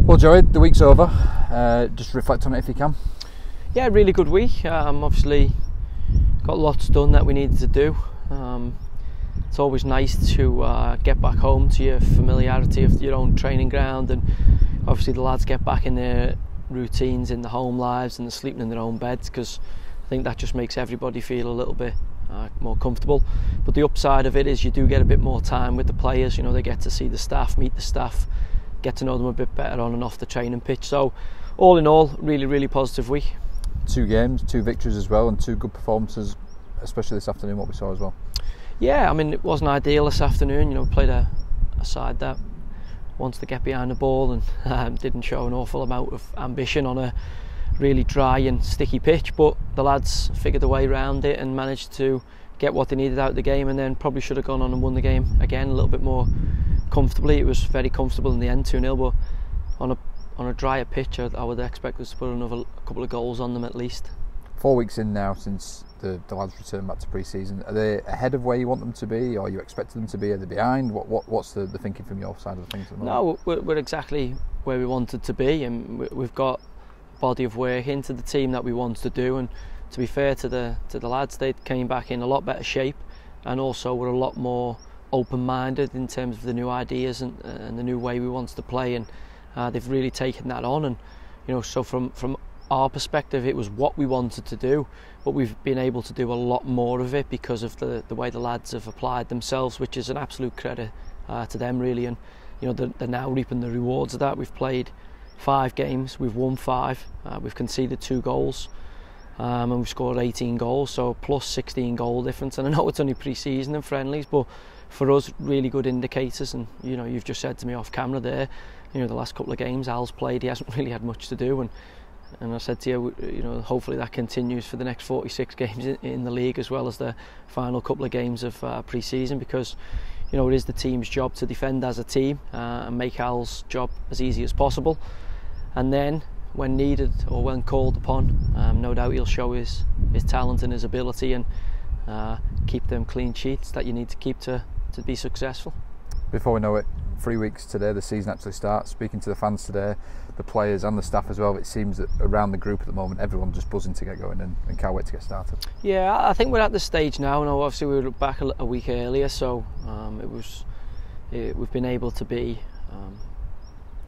Well, Joey, the week's over. Just reflect on it if you can. Yeah, really good week. Obviously, got lots done that we needed to do. It's always nice to get back home to your familiarity of your own training ground, and obviously the lads get back in their routines in their home lives and they're sleeping in their own beds, because I think that just makes everybody feel a little bit more comfortable. But the upside of it is you do get a bit more time with the players. You know, they get to see the staff, meet the staff, get to know them a bit better on and off the training pitch. So all in all, really positive week. 2 games, 2 victories as well, and 2 good performances, especially this afternoon, what we saw as well. Yeah, I mean, it wasn't ideal this afternoon. You know, we played a side that wants to get behind the ball and didn't show an awful amount of ambition on a really dry and sticky pitch, but the lads figured a way around it and managed to get what they needed out of the game, and then probably should have gone on and won the game again a little bit more comfortably. It was very comfortable in the end, 2-0, but on a drier pitch I would expect us to put another couple of goals on them at least. 4 weeks in now since the lads returned back to pre-season. Are they ahead of where you want them to be, or you expected them to be? Are they behind? What's the thinking from your side of the things at the moment? No, we're exactly where we wanted to be, and we've got a body of work into the team that we want to do. And to be fair to the lads, they came back in a lot better shape, and also were a lot more open-minded in terms of the new ideas and the new way we want to play, and they've really taken that on. And you know, so from our perspective, it was what we wanted to do, but we've been able to do a lot more of it because of the way the lads have applied themselves, which is an absolute credit to them, really. And you know, they're now reaping the rewards of that. We've played 5 games, we've won 5, we've conceded 2 goals, and we've scored 18 goals, so plus 16 goal difference. And I know it's only pre-season and friendlies, but for us, really good indicators. And you know, you've just said to me off camera there, you know, the last couple of games Al's played, he hasn't really had much to do, and I said to you, you know, hopefully that continues for the next 46 games in the league, as well as the final couple of games of pre-season, because you know, it is the team's job to defend as a team and make Al's job as easy as possible. And then when needed or when called upon, no doubt he'll show his talent and his ability, and keep them clean sheets that you need to keep to be successful. Before we know it, 3 weeks today the season actually starts. Speaking to the fans today, the players and the staff as well, it seems that around the group at the moment everyone's just buzzing to get going and can't wait to get started. Yeah, I think we're at the stage now. Now obviously we were back a week earlier, so we've been able to be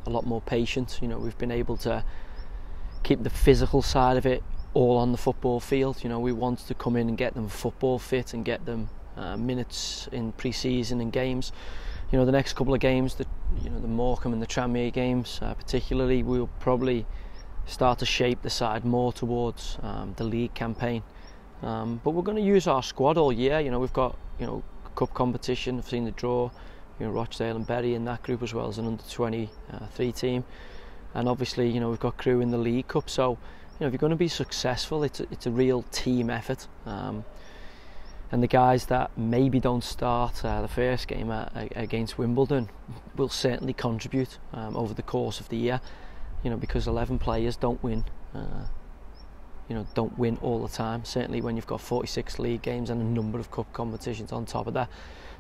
a lot more patient. You know, we've been able to keep the physical side of it all on the football field. You know, we want to come in and get them football fit and get them minutes in pre-season and games. You know, the next couple of games, the Morecambe and the Tranmere games particularly, we'll probably start to shape the side more towards the league campaign. But we're going to use our squad all year. You know, we've got, you know, cup competition. I've seen the draw, you know, Rochdale and Bury in that group, as well as an under-23 team. And obviously, you know, we've got Crewe in the League Cup. So, you know, if you're going to be successful, it's a real team effort. And the guys that maybe don't start the first game against Wimbledon will certainly contribute over the course of the year. You know, because 11 players don't win. Don't win all the time. Certainly when you've got 46 league games and a number of cup competitions on top of that.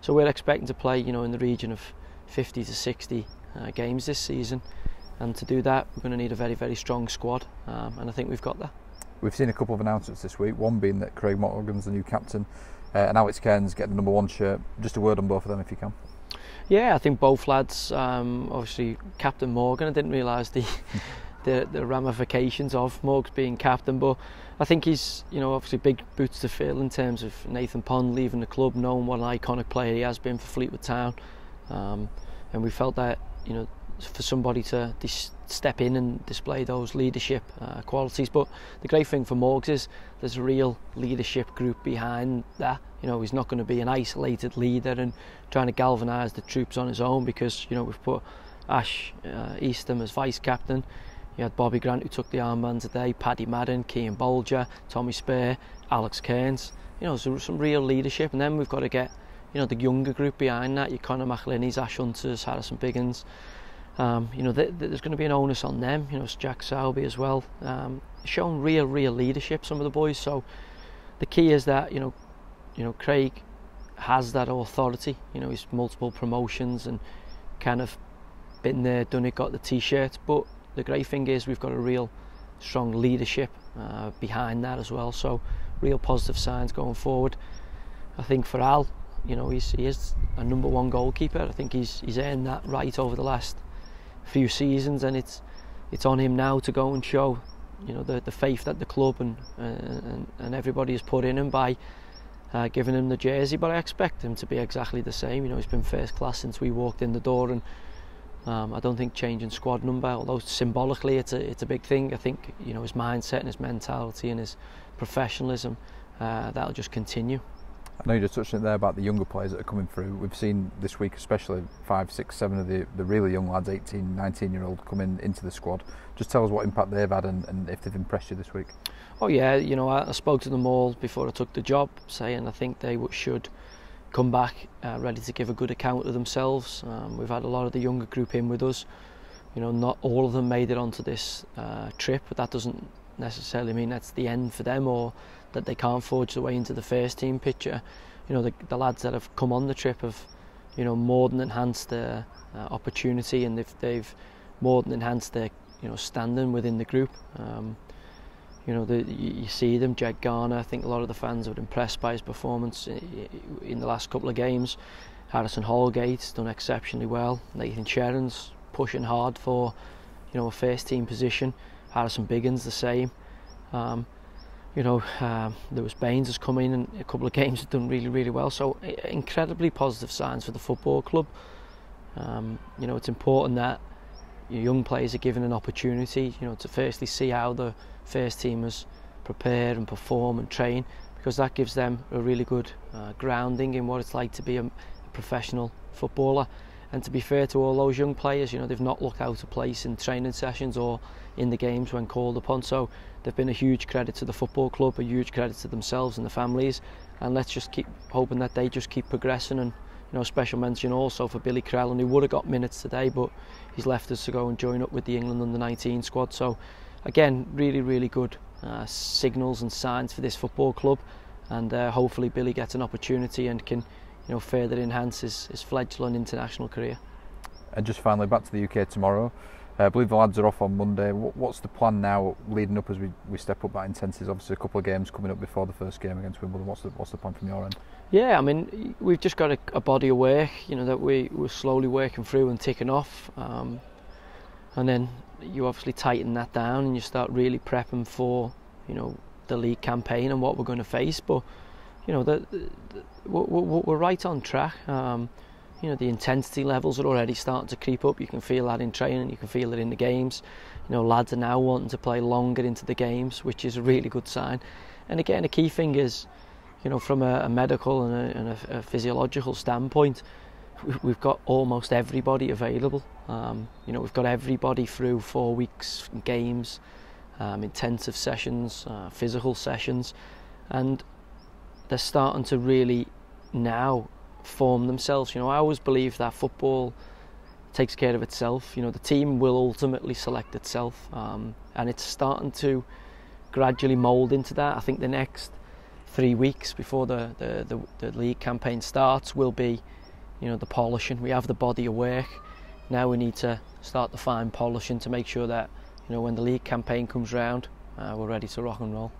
So we're expecting to play, you know, in the region of 50 to 60 games this season. And to do that, we're going to need a very strong squad, and I think we've got that. We've seen a couple of announcements this week, one being that Craig Morgan's the new captain, and Alex Cairns getting the #1 shirt. Just a word on both of them if you can. Yeah, I think both lads, obviously Captain Morgan, I didn't realise the ramifications of Morgs being captain, but I think he's, you know, obviously big boots to fill in terms of Nathan Pond leaving the club, knowing what an iconic player he has been for Fleetwood Town, and we felt that, you know, for somebody to step in and display those leadership qualities. But the great thing for Morgs is there's a real leadership group behind that. You know, he's not going to be an isolated leader and trying to galvanise the troops on his own, because, you know, we've put Ash Eastham as vice captain. You had Bobby Grant, who took the armband today, Paddy Madden, Cian Bolger, Tommy Spare, Alex Cairns. You know, so some real leadership. And then we've got to get, you know, the younger group behind that. Your Conor McElhinney's, Ash Hunters, Harrison Biggins. You know, there's going to be an onus on them. You know, it's Jack Souby as well, showing real leadership, some of the boys. So the key is that, you know, Craig has that authority. You know, he's multiple promotions and kind of been there, done it, got the t-shirt. But the great thing is we've got a real strong leadership behind that as well. So real positive signs going forward. I think for Al, he is a #1 goalkeeper. I think he's earned that right over the last few seasons, and it's on him now to go and show the faith that the club and everybody has put in him by giving him the jersey. But I expect him to be exactly the same. He's been first class since we walked in the door, and I don't think changing squad number, although symbolically it's a big thing. I think his mindset and his mentality and his professionalism, that'll just continue. I know you just touched on it there about the younger players that are coming through. We've seen this week especially 5, 6, 7 of the really young lads, 18, 19-year-old, coming into the squad. Just tell us what impact they've had and if they've impressed you this week. Oh yeah, I spoke to them all before I took the job, saying I think they should come back ready to give a good account of themselves. We've had a lot of the younger group in with us. Not all of them made it onto this trip, but that doesn't necessarily mean that's the end for them or that they can't forge their way into the first team picture. The lads that have come on the trip have more than enhanced their opportunity, and they've more than enhanced their standing within the group. You see them. Jed Garner, I think a lot of the fans were impressed by his performance in the last couple of games. Harrison Holgate's done exceptionally well. Nathan Sheron's pushing hard for a first team position. Harrison Biggins the same. Lewis Baines has come in and a couple of games have done really, really well. So incredibly positive signs for the football club. It's important that young players are given an opportunity, to firstly see how the first teamers prepare and perform and train, because that gives them a really good grounding in what it's like to be a professional footballer. And to be fair to all those young players, they've not looked out of place in training sessions or in the games when called upon. So they've been a huge credit to the football club, a huge credit to themselves and the families. And let's just keep hoping that they just keep progressing. And special mention also for Billy Crellin, who would have got minutes today, but he's left us to go and join up with the England under-19 squad. So again, really, really good signals and signs for this football club. And hopefully Billy gets an opportunity and can further enhance his fledgling international career. And just finally, back to the UK tomorrow. I believe the lads are off on Monday. What's the plan now leading up as we step up that intensity? There's obviously a couple of games coming up before the first game against Wimbledon. What's the plan from your end? Yeah, I mean, we've just got a body of work, that we're slowly working through and ticking off. And then you obviously tighten that down and you start really prepping for, the league campaign and what we're going to face. But we're right on track. The intensity levels are already starting to creep up. You can feel that in training, you can feel it in the games. Lads are now wanting to play longer into the games, which is a really good sign. And again, a key thing is, from a medical and a physiological standpoint, we've got almost everybody available. We've got everybody through 4 weeks games, intensive sessions, physical sessions, and they're starting to really now form themselves. I always believe that football takes care of itself. The team will ultimately select itself, and it's starting to gradually mould into that. I think the next 3 weeks before the league campaign starts will be, the polishing. We have the body of work. Now we need to start the fine polishing to make sure that, when the league campaign comes round, we're ready to rock and roll.